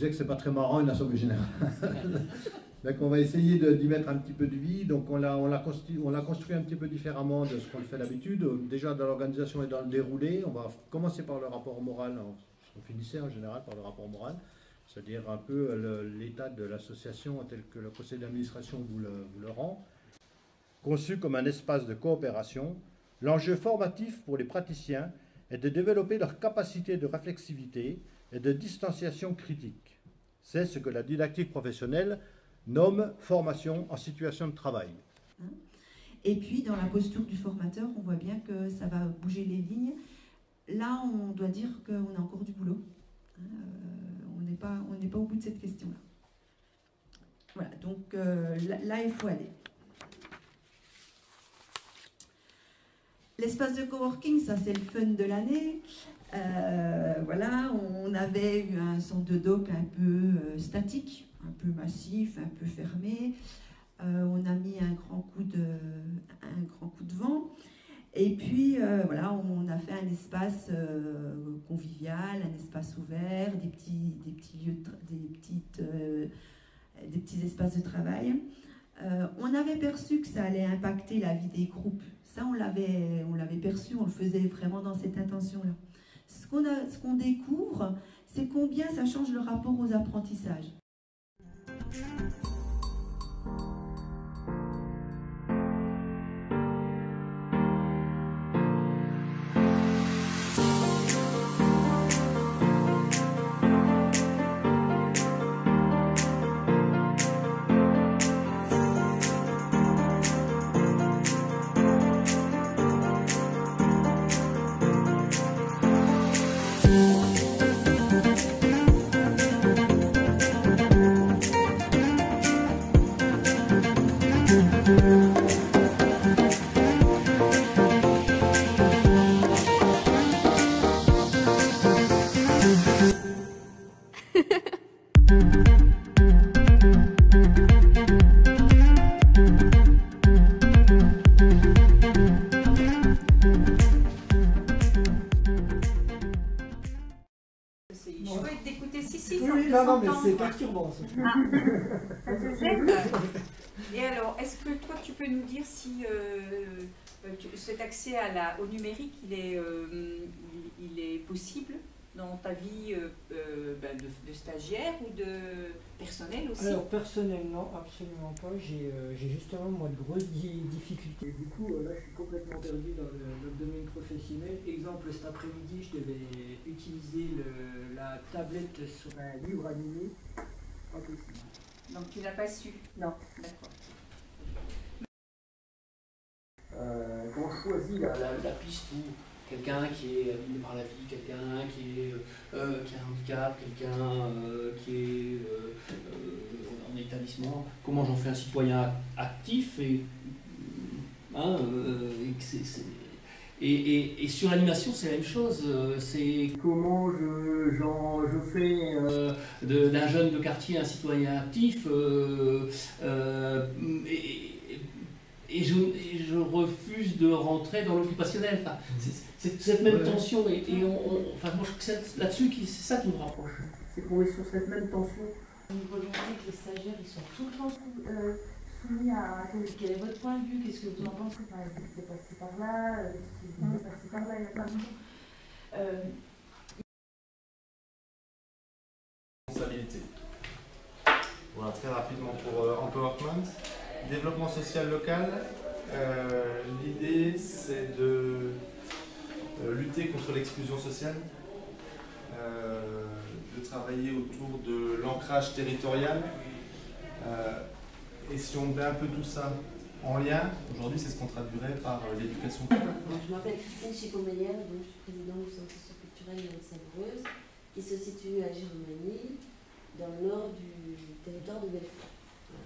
disais que c'est pas très marrant une assemblée générale. Donc on va essayer d'y mettre un petit peu de vie. Donc on l'a construit un petit peu différemment de ce qu'on le fait d'habitude. Déjà dans l'organisation et dans le déroulé, on va commencer par le rapport moral. On finissait en général par le rapport moral, c'est-à-dire un peu l'état de l'association tel que le conseil d'administration vous le rend. Conçu comme un espace de coopération, l'enjeu formatif pour les praticiens est de développer leur capacité de réflexivité et de distanciation critique. C'est ce que la didactique professionnelle nomme formation en situation de travail. Et puis, dans la posture du formateur, on voit bien que ça va bouger les lignes. Là, on doit dire qu'on a encore du boulot. On n'est pas au bout de cette question-là. Voilà, donc là, il faut aller. L'espace de coworking, ça c'est le fun de l'année. Voilà, on avait eu un centre de doc un peu statique, un peu massif, un peu fermé. On a mis un grand coup de vent. Et puis voilà, on a fait un espace convivial, un espace ouvert, des petits espaces de travail. On avait perçu que ça allait impacter la vie des groupes. Ça, on l'avait perçu, on le faisait vraiment dans cette intention-là. Ce qu'on découvre, c'est combien ça change le rapport aux apprentissages. Non, mais c'est perturbant. Ça te gêne? Et alors, est-ce que toi, tu peux nous dire si cet accès au numérique, il est possible dans ta vie de stagiaire ou de personnel aussi? Alors, personnel, non, absolument pas. J'ai justement, moi, de grosses difficultés. Du coup, là, je suis complètement perdu dans le domaine professionnel. Exemple, cet après-midi, je devais utiliser la tablette sur un livre animé. Pas possible. Donc, tu n'as pas su? Non. D'accord. Quand on choisit la piste où quelqu'un qui est abîmé par la vie, quelqu'un qui a un handicap, quelqu'un qui est en établissement, comment j'en fais un citoyen actif et sur l'animation, c'est la même chose. C'est comment je fais d'un jeune de quartier un citoyen actif et je refuse de rentrer dans l'occupationnel. Enfin, c'est cette même tension. Moi, je trouve que c'est là-dessus, c'est ça qui me rapproche. C'est qu'on est sur cette même tension. Une volonté que les stagiaires ils sont tout le temps soumis à quel est votre point de vue, qu'est-ce que vous en pensez, enfin, vous êtes passé par là, vous êtes passé par là, il y a plein de gens. Responsabilité. Voilà, très rapidement pour Empowerment. Développement social local, l'idée c'est de lutter contre l'exclusion sociale, de travailler autour de l'ancrage territorial. Et si on met un peu tout ça en lien, aujourd'hui c'est ce qu'on traduirait par l'éducation. Je m'appelle Christine Chicomeyer, je suis présidente du centre socio-culturel de Savoureuse, qui se situe à Giromagny, dans le nord du territoire de Belfort,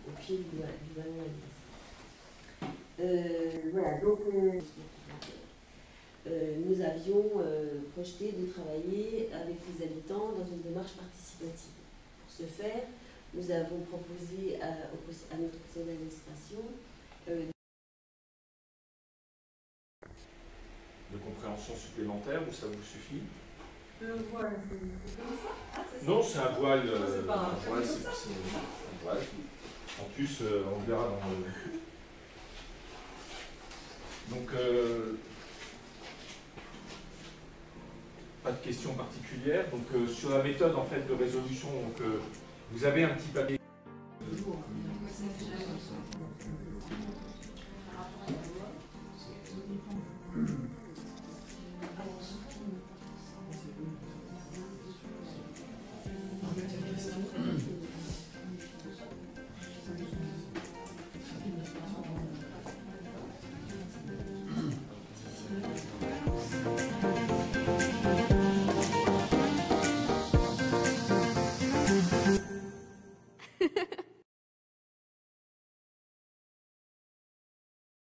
au pied du vallon Alès. Voilà, donc nous avions projeté de travailler avec les habitants dans une démarche participative. Pour ce faire, nous avons proposé à notre conseil d'administration de compréhension supplémentaire ou ça vous suffit? Le voile, c'est comme ça? Ah, c'est ça. Non, c'est un voile. C'est pas un voile, c'est un voile. En plus, on verra dans le... Donc, pas de questions particulières. Donc, sur la méthode en fait de résolution, donc, vous avez un petit papier.